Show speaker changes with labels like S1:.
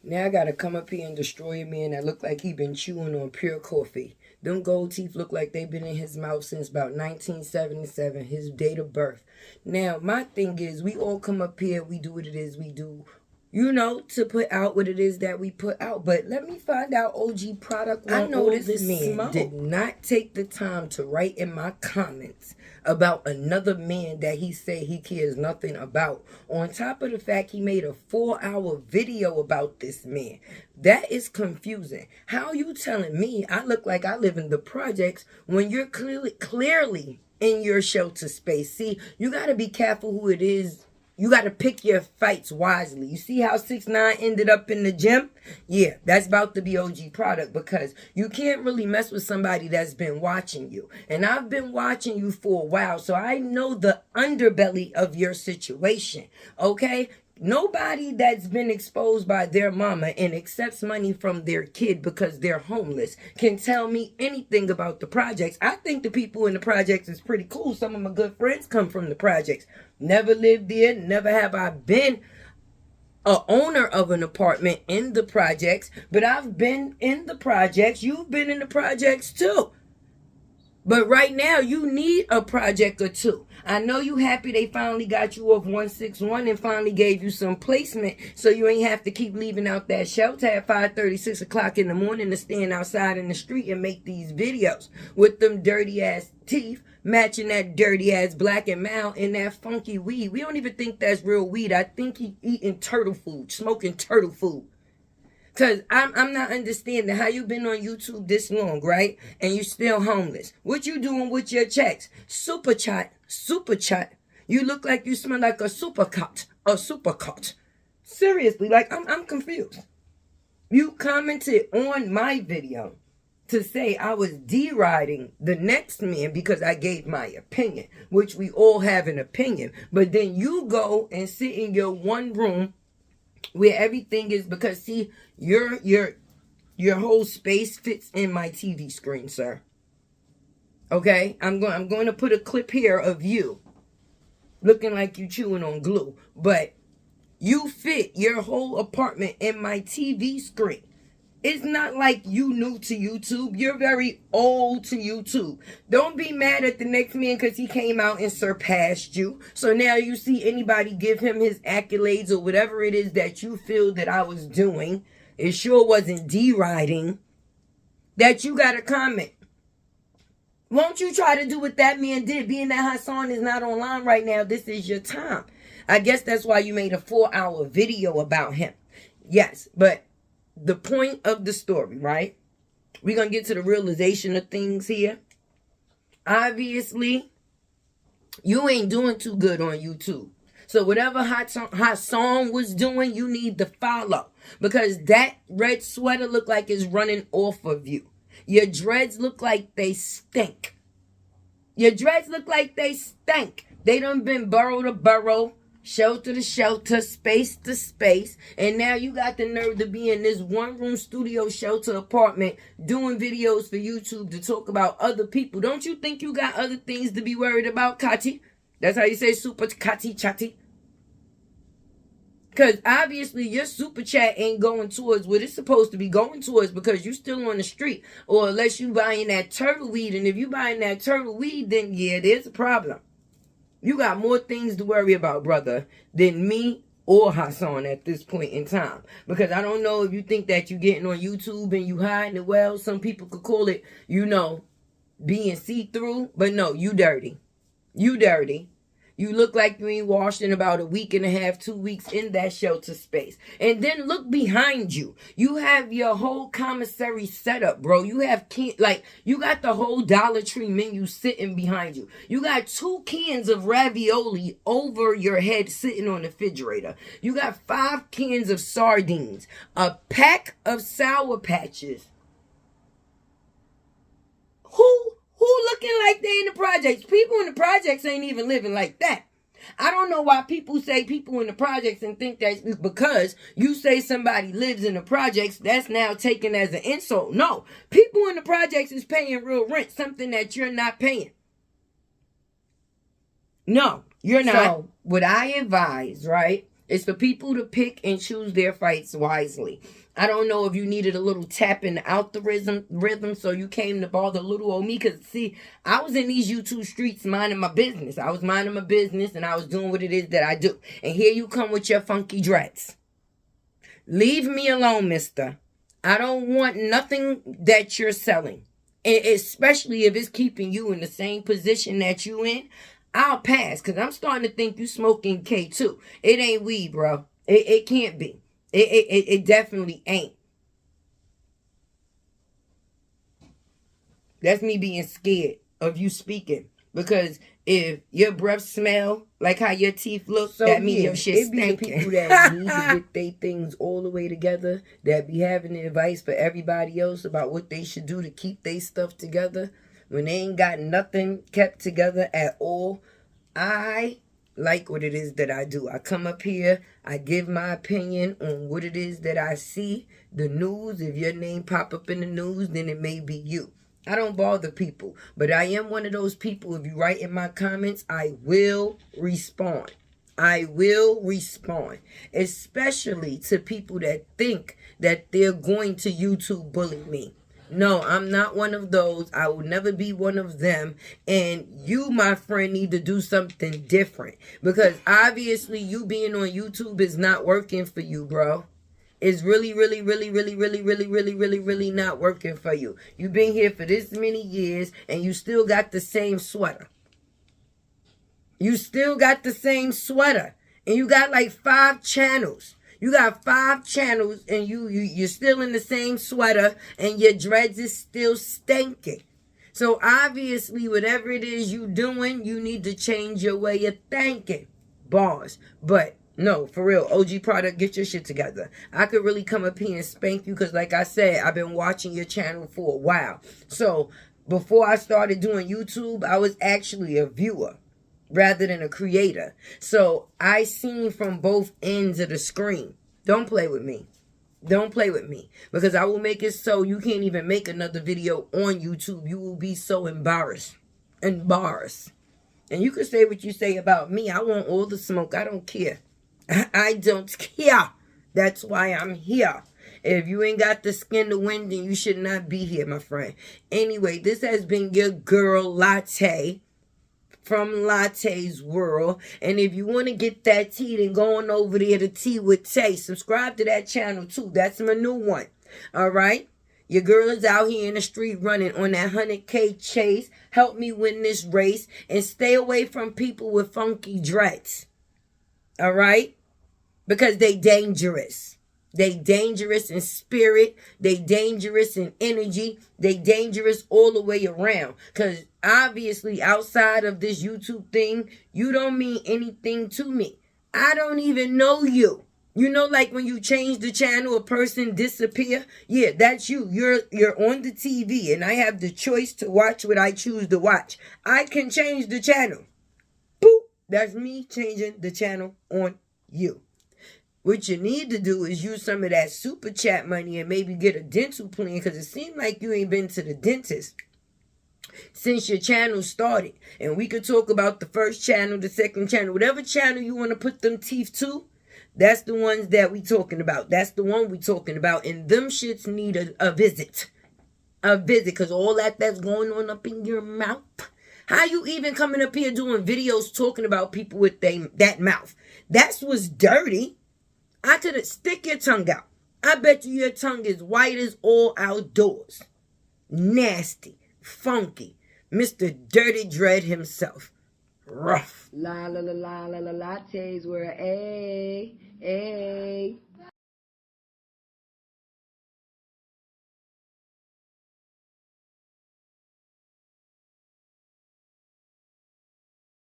S1: Now I gotta come up here and destroy a man that look like he been chewing on pure coffee. Them gold teeth look like they been in his mouth since about 1977, his date of birth. Now, my thing is, we all come up here, we do what it is we do, you know, to put out what it is that we put out. But let me find out OG product. I know this man did not take the time to write in my comments about another man that he say he cares nothing about. On top of the fact he made a 4-hour video about this man. That is confusing. How you telling me I look like I live in the projects when you're clearly in your shelter space? See, you got to be careful who it is. You got to pick your fights wisely. You see how 6ix9ine ended up in the gym? Yeah, that's about to be OG product, because you can't really mess with somebody that's been watching you. And I've been watching you for a while, so I know the underbelly of your situation, okay? Nobody that's been exposed by their mama and accepts money from their kid because they're homeless can tell me anything about the projects. I think the people in the projects is pretty cool. Some of my good friends come from the projects. Never lived there. Never have I been a owner of an apartment in the projects, but I've been in the projects. You've been in the projects too. But right now, you need a project or two. I know you happy they finally got you off 161 and finally gave you some placement, so you ain't have to keep leaving out that shelter at 5:30, 6 o'clock in the morning to stand outside in the street and make these videos with them dirty-ass teeth, matching that dirty-ass Black and Mild and that funky weed. We don't even think that's real weed. I think he eating turtle food, smoking turtle food. Because I'm not understanding how you been on YouTube this long, right? And you still homeless. What you doing with your checks? Super chat. You look like you smell like a supercut. Seriously, like, I'm confused. You commented on my video to say I was deriding the next man because I gave my opinion, which we all have an opinion. But then you go and sit in your one room where everything is, because see, your whole space fits in my TV screen, sir. Okay, I'm going to put a clip here of you looking like you chewing on glue, but you fit your whole apartment in my TV screen. It's not like you new to YouTube. You're very old to YouTube. Don't be mad at the next man because he came out and surpassed you. So now you see anybody give him his accolades or whatever it is that you feel that I was doing. It sure wasn't deriding. That you got a comment. Won't you try to do what that man did? Being that Hassan is not online right now, this is your time. I guess that's why you made a 4-hour video about him. Yes, but the point of the story, right? We're going to get to the realization of things here. Obviously, you ain't doing too good on YouTube. So whatever Hot Song was doing, you need to follow. Because that red sweater look like it's running off of you. Your dreads look like they stink. They done been burrow to burrow, shelter to shelter, space to space, and now you got the nerve to be in this one-room studio shelter apartment doing videos for YouTube to talk about other people. Don't you think you got other things to be worried about, Kati? That's how you say super Kati Chati. Because obviously your super chat ain't going towards what it's supposed to be going towards, because you still on the street, or unless you buying that turtle weed. And if you buying that turtle weed, then yeah, there's a problem. You got more things to worry about, brother, than me or Hassan at this point in time. Because I don't know if you think that you getting on YouTube and you hiding it well. Some people could call it, you know, being see-through. But no, you dirty. You dirty. You look like you ain't washed in about a week and a half, 2 weeks in that shelter space. And then look behind you. You have your whole commissary set up, bro. You have, you got the whole Dollar Tree menu sitting behind you. You got 2 cans of ravioli over your head sitting on the refrigerator. You got 5 cans of sardines. A pack of Sour Patches. Who looking like they in the projects? People in the projects ain't even living like that. I don't know why people say people in the projects and think that because you say somebody lives in the projects, that's now taken as an insult. No, people in the projects is paying real rent, something that you're not paying. No, you're not. So, what I advise, right, It's for people to pick and choose their fights wisely. I don't know if you needed a little tapping out the rhythm, so you came to bother little old me. Because, see, I was in these YouTube streets minding my business. I was minding my business, and I was doing what it is that I do. And here you come with your funky dreads. Leave me alone, mister. I don't want nothing that you're selling. And especially if it's keeping you in the same position that you in, I'll pass. Because I'm starting to think you smoking K2. It ain't weed, bro. It can't be. It definitely ain't. That's me being scared of you speaking. Because if your breath smell like how your teeth look, so that means your shit stinking. It be the people that need to get their things all the way together, that be having the advice for everybody else about what they should do to keep their stuff together when they ain't got nothing kept together at all. I like what it is that I do. I come up here, I give my opinion on what it is that I see. The news, if your name pop up in the news, then it may be you. I don't bother people, but I am one of those people. If you write in my comments, I will respond. I will respond, especially to people that think that they're going to YouTube bully me. No, I'm not one of those. I will never be one of them. And you, my friend, need to do something different. Because obviously you being on YouTube is not working for you, bro. It's really not working for you. You've been here for this many years and you still got the same sweater. You still got the same sweater. And you got like 5 channels. You got 5 channels and you're still in the same sweater and your dreads is still stinking. So obviously whatever it is you doing, you need to change your way of thinking. Bars. But no, for real, OG product, get your shit together. I could really come up here and spank you because like I said, I've been watching your channel for a while. So before I started doing YouTube, I was actually a viewer rather than a creator. So I seen from both ends of the screen. Don't play with me. Don't play with me. Because I will make it so you can't even make another video on YouTube. You will be so embarrassed. Embarrassed. And you can say what you say about me. I want all the smoke. I don't care. I don't care. That's why I'm here. If you ain't got the skin to win, then you should not be here, my friend. Anyway, this has been your girl, Latte, from Latte's World. And if you want to get that tea, then go on over there to Tea with Tay. Subscribe to that channel, too. That's my new one. All right? Your girl is out here in the street running on that 100K chase. Help me win this race. And stay away from people with funky dreads. All right? Because they dangerous. They dangerous in spirit. They dangerous in energy. They dangerous all the way around. Because obviously outside of this YouTube thing, you don't mean anything to me. I don't even know you. You know, like when you change the channel, a person disappear. Yeah, that's you. You're on the TV and I have the choice to watch what I choose to watch. I can change the channel. Boop. That's me changing the channel on you. What you need to do is use some of that super chat money and maybe get a dental plan, because it seems like you ain't been to the dentist since your channel started. And we could talk about the first channel, the second channel, whatever channel you want to put them teeth to. That's the ones that we talking about. That's the one we talking about. And them shits need a visit. A visit, because all that's going on up in your mouth. How you even coming up here doing videos talking about people with that mouth? That's what's dirty. I could have stick your tongue out. I bet you your tongue is white as all outdoors. Nasty, funky, Mr. Dirty Dread himself. Rough. La la la la la la lattes were a.